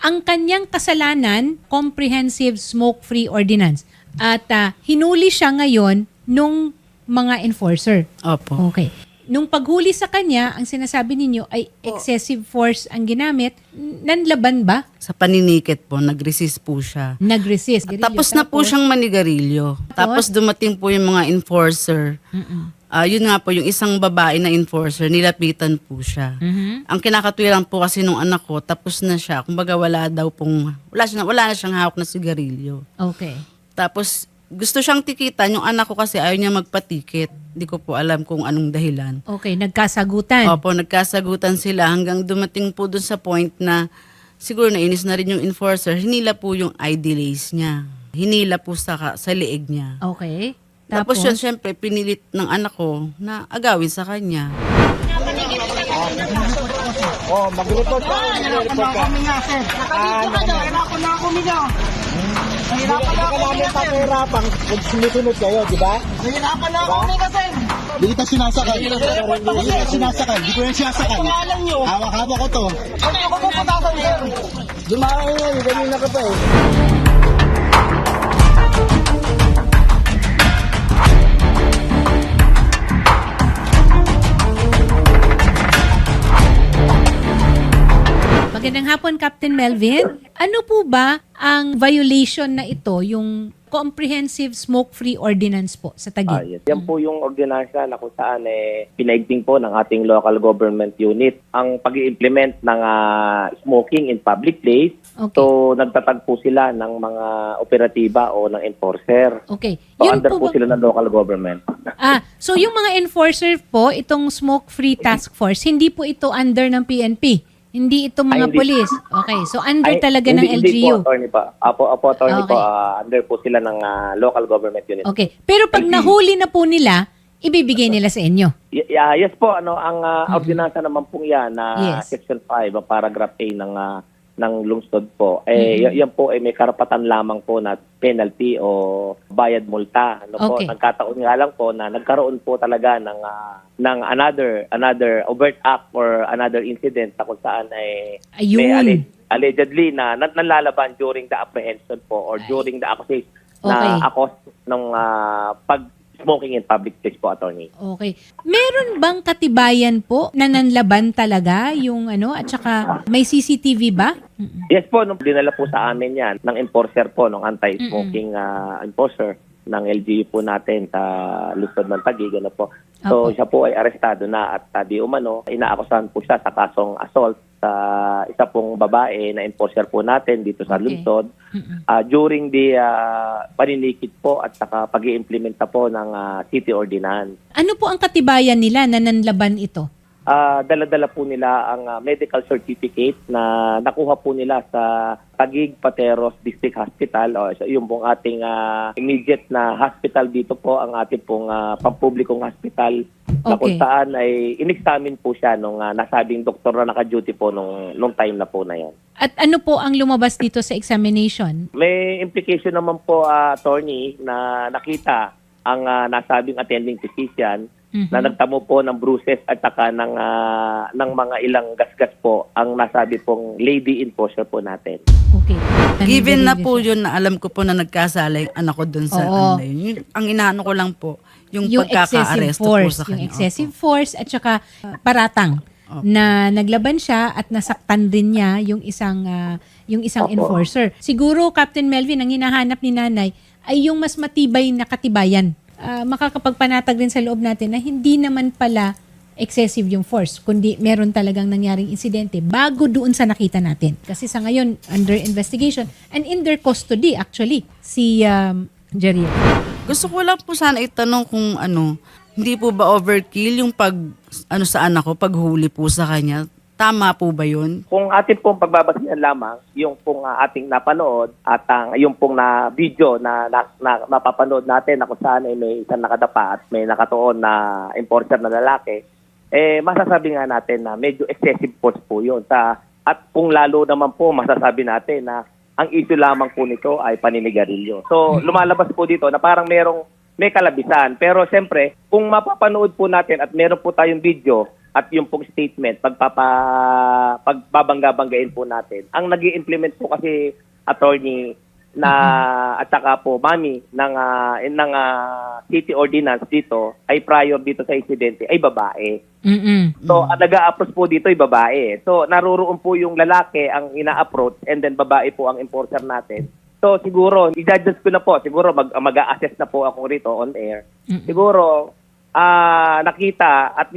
ang kanyang kasalanan, Comprehensive Smoke-Free Ordinance. At hinuli siya ngayon nung mga enforcer. Opo. Okay. Nung paghuli sa kanya, ang sinasabi ninyo ay excessive force ang ginamit. Nanlaban ba? Sa paninikit po, nag-resist po siya. Nag-resist. Tapos na po siyang manigarilyo. Tapos dumating po yung mga enforcer. Yun nga po, yung isang babae na enforcer, nilapitan po siya. Ang kinakatwiran po kasi nung anak ko, tapos na siya. Kumbaga wala na siyang hawak na sigarilyo. Okay. Tapos gusto siyang tikitan, yung anak ko kasi ayaw niya magpatikit. Hindi ko po alam kung anong dahilan. Okay, nagkasagutan. Opo, nagkasagutan sila hanggang dumating po dun sa point na siguro nainis na rin yung enforcer, hinila po yung ID lace niya. Hinila po sa leeg niya. Okay. Tapos yun, syempre, pinilit ng anak ko na agawin sa kanya. Oh, mag-report ka. Mag-report ka. Nahirapan na ako niya. Nahirapan na ako namin niya, sir. pakihirapan kung sumusunod kayo, di ba? Nahirapan na ako niya, sir. Di kita sinasakal. Di kita sinasakal. Di ko yan sinasakal. Pangalan nyo. Hawak-hawak ko to. Ano yung pupuntasan, sir? Lumayan yan. Ganyan na ka pa eh. Magandang hapon, Captain Melvin. Ano po ba ang violation na ito, yung Comprehensive Smoke-Free Ordinance po sa Taguig? Yes. Yan po yung ordinansa na kung saan pinaigting po ng ating local government unit ang pag-i-implement ng smoking in public place. Okay. So, nagtatag po sila ng mga operatiba o ng enforcer. Okay. So, Yun under po ba- sila ng local government. So yung mga enforcer po, itong Smoke-Free Task Force, hindi po ito under ng PNP? Hindi ito mga hindi. polis? Okay. So under Ay, talaga ng hindi LGU? po, attorney pa. Apo, attorney Okay. po, under po sila ng local government unit. Okay. Pero pag nahuli na po nila, ibibigay nila sa inyo? Yes po, ang ordinansa naman po yan na Yes. Section 5, ang paragraph A ng lungsod po. Yan po ay may karapatan lamang po na penalty o bayad multa. Ano po, Okay. nagkataon nga lang po na nagkaroon po talaga ng another overt act or another incident na kung saan ay Ayun. allegedly na nalalaban during the apprehension po or during the accusation Okay. na akos ng pag-smoking in public place po, attorney. Okay. Meron bang katibayan po na nanlaban talaga yung at saka may CCTV ba? Yes po, nung dinala po sa amin yan ng enforcer po, ng anti-smoking enforcer ng LGU po natin sa lungsod ng Taguig, ano po. So, Opo. siya po ay arestado na at di umano, inaakusahan po siya sa kasong assault sa isa pong babae na enforcer po natin dito sa Okay. lungsod. During the paninikit po at saka pag-iimplementa po ng city ordinance. Ano po ang katibayan nila na nanlaban ito? Dala-dala po nila ang medical certificate na nakuha po nila sa Taguig Pateros District Hospital. O yung pong ating immediate na hospital dito po, ang ating pong pampublikong hospital. Na kung Okay. saan ay in-examine po siya nung nasabing doktor na naka-duty po nung time na po na yan. At ano po ang lumabas dito sa examination? May implication naman po, attorney, na nakita ang nasabing attending physician na nagtamo po ng bruises at saka ng mga ilang gasgas po ang nasabi pong lady enforcer po natin. Okay. Given na po yun na alam ko po na nagkasala yung anak ko dun sa Oo. yun. Ang inaano ko lang po, yung Yung excessive pagkaka-aresto po force, sa yung kanya. excessive force at saka paratang na naglaban siya at nasaktan din niya yung isang Opo. enforcer. Siguro Captain Melvin ang hinahanap ni Nanay ay yung mas matibay na katibayan. Makakapagpanatag din sa loob natin na hindi naman pala excessive yung force, kundi meron talagang nangyaring insidente bago doon sa nakita natin. Kasi sa ngayon, under investigation and in their custody actually, si Jeriel. Gusto ko lang po sana itanong kung hindi po ba overkill yung sa anak ko, paghuli po sa kanya? Tama po ba yun? Kung ating pong pagbabasihan lamang, yung pong ating napanood at yung pong na video na mapapanood natin na kung saan ay may isang nakadapa at may nakatuon na enforcer na lalaki, masasabi nga natin na medyo excessive force po yun. At kung lalo naman po, masasabi natin na ang issue lamang po nito ay paninigarilyo. So, lumalabas po dito na parang may kalabisan. Pero siyempre, kung mapapanood po natin at meron po tayong video, at yung pong statement, pagbabangga-banggain po natin. Ang nag-i-implement po kasi, attorney, na at saka po mami ng city ordinance dito ay prior dito sa insidente ay babae. So ang nag-a-approach po dito ay babae. So naruroon po yung lalaki ang ina-approach and then babae po ang enforcer natin. So siguro i-judge ko na po, siguro mag-a-assess na po ako rito on air. Siguro nakita at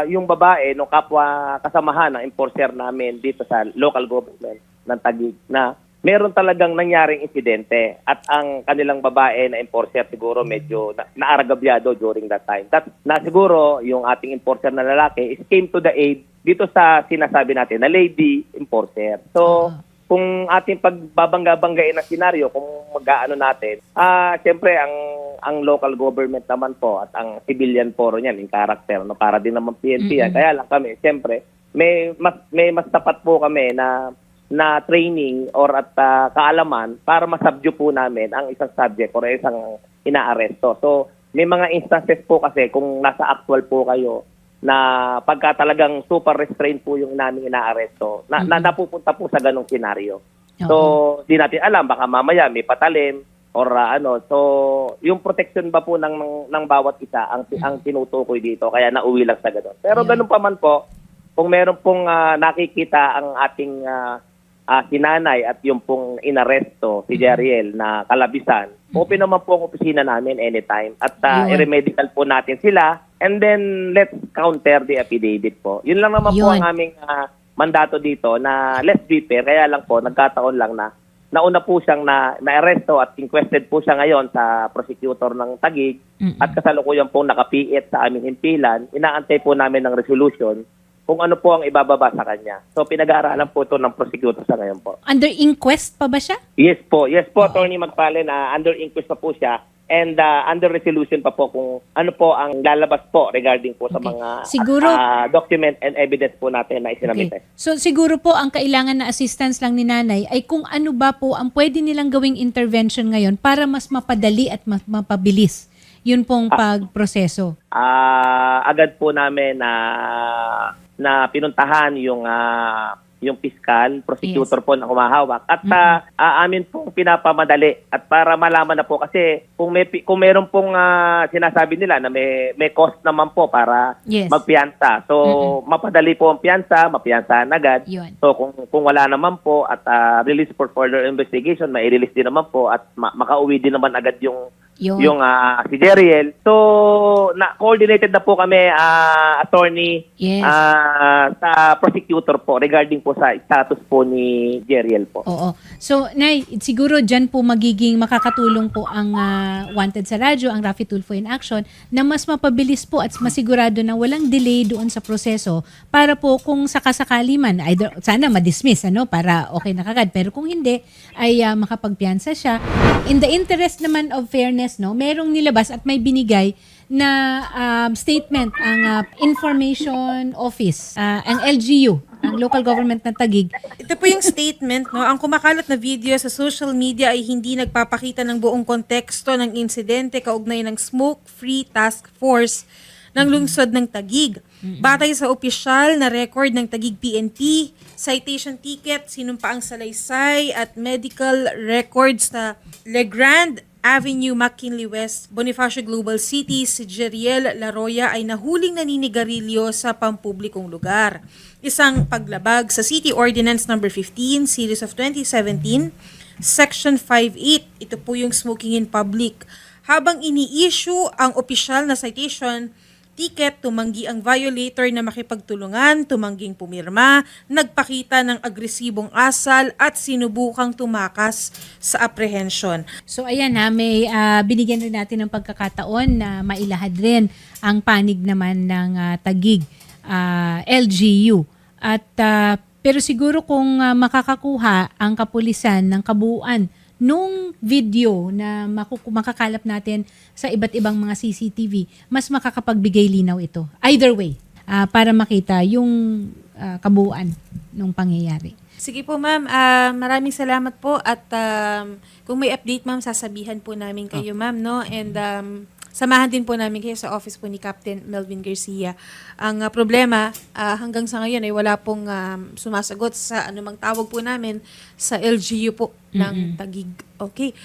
yung babae no kapwa kasamahan ng enforcer namin dito sa local government ng Taguig na meron talagang nangyaring insidente at ang kanilang babae na enforcer siguro medyo naaragabyado during that time. Na siguro yung ating enforcer na lalaki is came to the aid dito sa sinasabi natin na lady enforcer. So, kung ating pagbabangga-banggain na senaryo, kung mag-aano natin, siyempre ang local government naman po at ang civilian po niyan in character, no, para din naman PNP yan. Kaya lang kami, siyempre, may mas tapat po kami na training or at kaalaman para masubdue po namin ang isang subject or isang inaaresto. So, may mga instances po kasi kung nasa actual po kayo na pagka talagang super restrained po yung naming inaaresto, napupunta po sa ganong senaryo. So, di natin alam, baka mamaya may patalim or So, yung protection ba po ng bawat isa ang tinutukoy dito, kaya nauwi lang sa ganon. Pero ganun pa man po, kung meron pong nakikita ang ating sinanay at yung pong inaresto, si Jeriel na kalabisan, open naman po ang opisina namin anytime at i-remedical po natin sila and then let's counter the affidavit po. Yun lang naman po ang aming mandato dito na let's be fair, kaya lang po nagkataon lang na nauna po siyang na-aresto at inquested po siya ngayon sa prosecutor ng Taguig at kasalukuyan pong nakapiit sa aming himpilan. Inaantay po namin ng resolution kung ano po ang ibababa sa kanya. So, pinag-aaralan po ito ng prosecutor sa ngayon po. Under inquest pa ba siya? Yes po, Attorney Magpalen, under inquest pa po siya and under resolution pa po kung ano po ang lalabas po regarding po sa mga document and evidence po natin na isinamit. So, siguro po ang kailangan na assistance lang ni nanay ay kung ano ba po ang pwede nilang gawing intervention ngayon para mas mapadali at mas mapabilis yun pong pagproseso. Agad po namin na pinuntahan yung piskal, prosecutor po na humahawak at amin pong pinapamadali at para malaman na po kasi kung meron pong sinasabi nila na may cost naman po para magpiyansa. So mapadali po ang mapiyansahan agad. So kung wala naman po at release for further investigation, mai-release din naman po at makauwi din naman agad yung si Jeriel. So, coordinated na po kami, attorney, sa prosecutor po regarding po sa status po ni Jeriel po. Oo. So, Nay, siguro dyan po makakatulong po ang Wanted sa Radyo, ang Raffy Tulfo in Action, na mas mapabilis po at masigurado na walang delay doon sa proseso para po kung sakasakali man, either, sana ma-dismiss, para okay na kagad. Pero kung hindi, ay makapagpiyansa siya. In the interest naman of fairness, merong nilabas at may binigay na statement ang Information Office, ang LGU, ang Local Government ng Taguig. Ito po yung statement, ang kumakalat na video sa social media ay hindi nagpapakita ng buong konteksto ng insidente kaugnay ng Smoke-Free Task Force ng lungsod ng Taguig. Batay sa opisyal na record ng Taguig PNP, citation ticket, sinumpaang salaysay at medical records na Legrand Avenue, McKinley West, Bonifacio Global City, si Jeriel Laroya ay nahuling naninigarilyo sa pampublikong lugar. Isang paglabag sa City Ordinance No. 15, Series of 2017, Section 5.8. Ito po yung smoking in public. Habang ini-issue ang opisyal na citation ticket, tumanggi ang violator na makipagtulungan, tumangging pumirma, nagpakita ng agresibong asal at sinubukang tumakas sa apprehension. So ayan may binigyan rin natin ng pagkakataon na mailahad rin ang panig naman ng Taguig LGU. At pero siguro kung makakakuha ang kapulisan ng kabuuan nung video na makakalap natin sa iba't ibang mga CCTV, mas makakapagbigay linaw ito. Either way, para makita yung kabuuan ng pangyayari. Sige po ma'am, maraming salamat po at kung may update ma'am, sasabihan po namin kayo ma'am, no? And samahan din po namin kayo sa office po ni Captain Melvin Garcia. Ang problema, hanggang sa ngayon ay wala pong sumasagot sa anumang tawag po namin sa LGU po ng Taguig. Okay.